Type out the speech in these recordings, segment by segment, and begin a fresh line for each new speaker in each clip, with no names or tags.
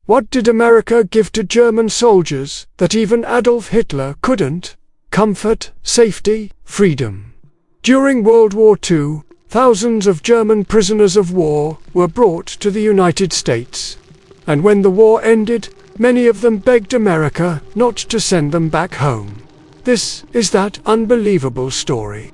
What did America give to German soldiers that even Adolf Hitler couldn't? Comfort, safety, freedom. During World War II, thousands of German prisoners of war were brought to the United States. And when the war ended, many of them begged America not to send them back home. This is that unbelievable story.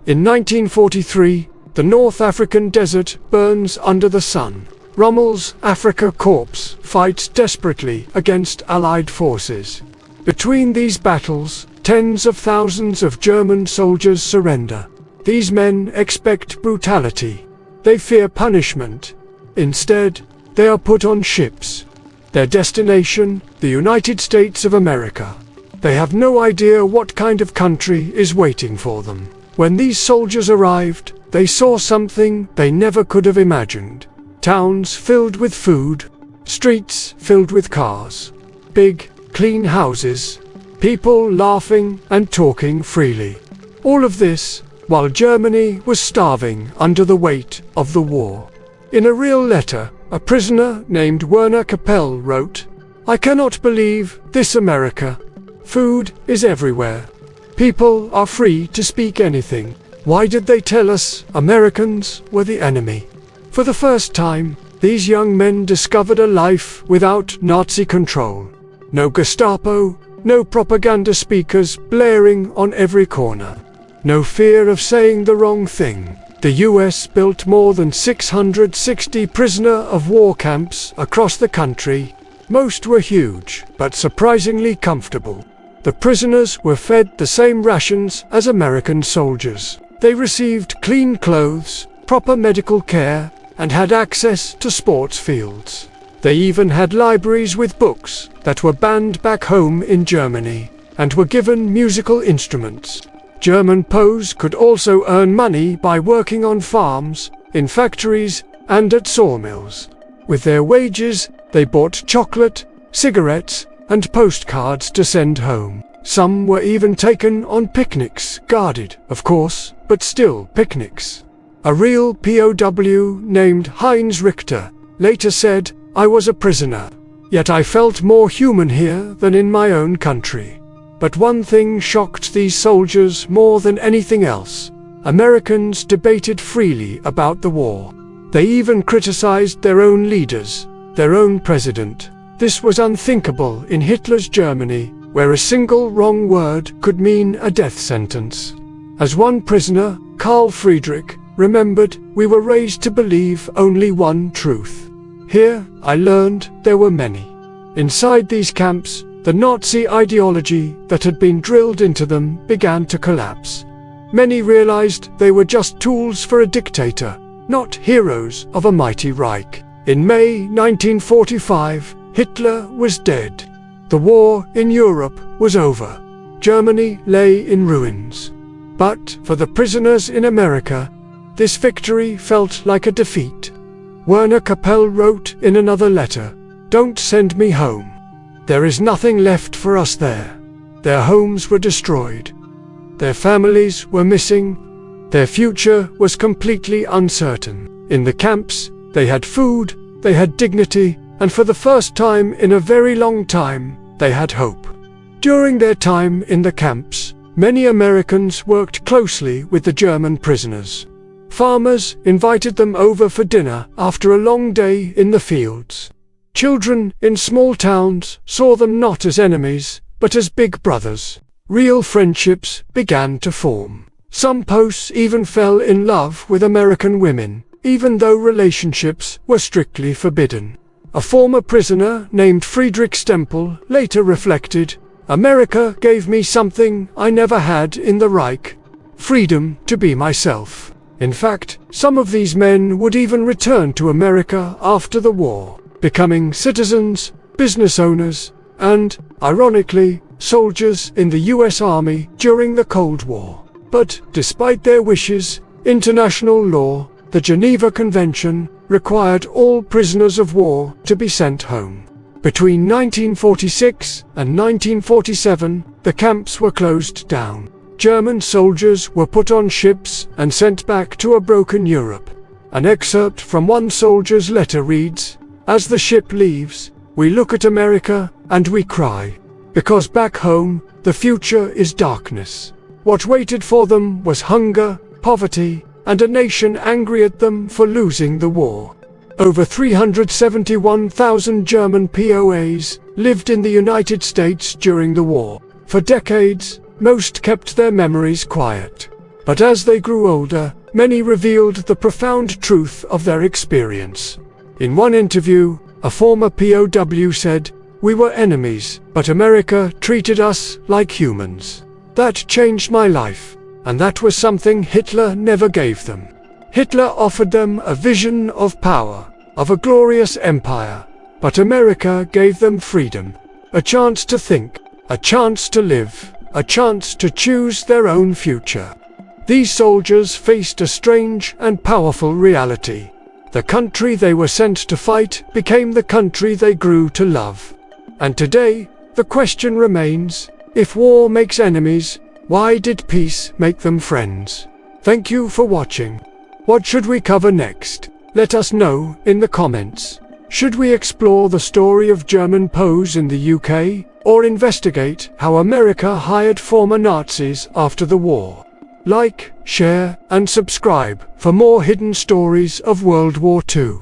In 1943, the North African desert burns under the sun. Rommel's Afrika Korps fights desperately against Allied forces. Between these battles, tens of thousands of German soldiers surrender. These men expect brutality. They fear punishment. Instead, they are put on ships. Their destination, the United States of America. They have no idea what kind of country is waiting for them. When these soldiers arrived, they saw something they never could have imagined. Towns filled with food, streets filled with cars, big, clean houses, people laughing and talking freely. All of this while Germany was starving under the weight of the war. In a real letter, a prisoner named Werner Capell wrote, "I cannot believe this America. Food is everywhere. People are free to speak anything. Why did they tell us Americans were the enemy?" For the first time, these young men discovered a life without Nazi control. No Gestapo, no propaganda speakers blaring on every corner. No fear of saying the wrong thing. The US built more than 660 prisoner-of-war camps across the country. Most were huge, but surprisingly comfortable. The prisoners were fed the same rations as American soldiers. They received clean clothes, proper medical care, and had access to sports fields. They even had libraries with books that were banned back home in Germany, and were given musical instruments. German POWs could also earn money by working on farms, in factories, and at sawmills. With their wages, they bought chocolate, cigarettes, and postcards to send home. Some were even taken on picnics, guarded, of course, but still picnics. A real POW named Heinz Richter later said, "I was a prisoner, yet I felt more human here than in my own country." But one thing shocked these soldiers more than anything else. Americans debated freely about the war. They even criticized their own leaders, their own president. This was unthinkable in Hitler's Germany, where a single wrong word could mean a death sentence. As one prisoner, Karl Friedrich, remembered, "We were raised to believe only one truth. Here, I learned there were many." Inside these camps, the Nazi ideology that had been drilled into them began to collapse. Many realized they were just tools for a dictator, not heroes of a mighty Reich. In May 1945, Hitler was dead. The war in Europe was over. Germany lay in ruins. But for the prisoners in America, this victory felt like a defeat. Werner Capell wrote in another letter, "Don't send me home. There is nothing left for us there." Their homes were destroyed. Their families were missing. Their future was completely uncertain. In the camps, they had food, they had dignity, and for the first time in a very long time, they had hope. During their time in the camps, many Americans worked closely with the German prisoners. Farmers invited them over for dinner after a long day in the fields. Children in small towns saw them not as enemies, but as big brothers. Real friendships began to form. Some posts even fell in love with American women, even though relationships were strictly forbidden. A former prisoner named Friedrich Stempel later reflected, "America gave me something I never had in the Reich: freedom to be myself." In fact, some of these men would even return to America after the war, becoming citizens, business owners, and, ironically, soldiers in the US Army during the Cold War. But, despite their wishes, international law, the Geneva Convention, required all prisoners of war to be sent home. Between 1946 and 1947, the camps were closed down. German soldiers were put on ships and sent back to a broken Europe. An excerpt from one soldier's letter reads, "As the ship leaves, We look at America and we cry. Because back home, the future is darkness. What waited for them was hunger, poverty, and a nation angry at them for losing the war. Over 371,000 German POWs lived in the United States during the war. For decades, most kept their memories quiet. But as they grew older, many revealed the profound truth of their experience. In one interview, a former POW said, "We were enemies, but America treated us like humans. That changed my life, and that was something Hitler never gave them." Hitler offered them a vision of power, of a glorious empire, but America gave them freedom, a chance to think, a chance to live, a chance to choose their own future. These soldiers faced a strange and powerful reality. The country they were sent to fight became the country they grew to love. And today, the question remains, if war makes enemies, why did peace make them friends? Thank you for watching. What should we cover next? Let us know in the comments. Should we explore the story of German POWs in the UK, or investigate how America hired former Nazis after the war? Like, share, and subscribe for more hidden stories of World War II.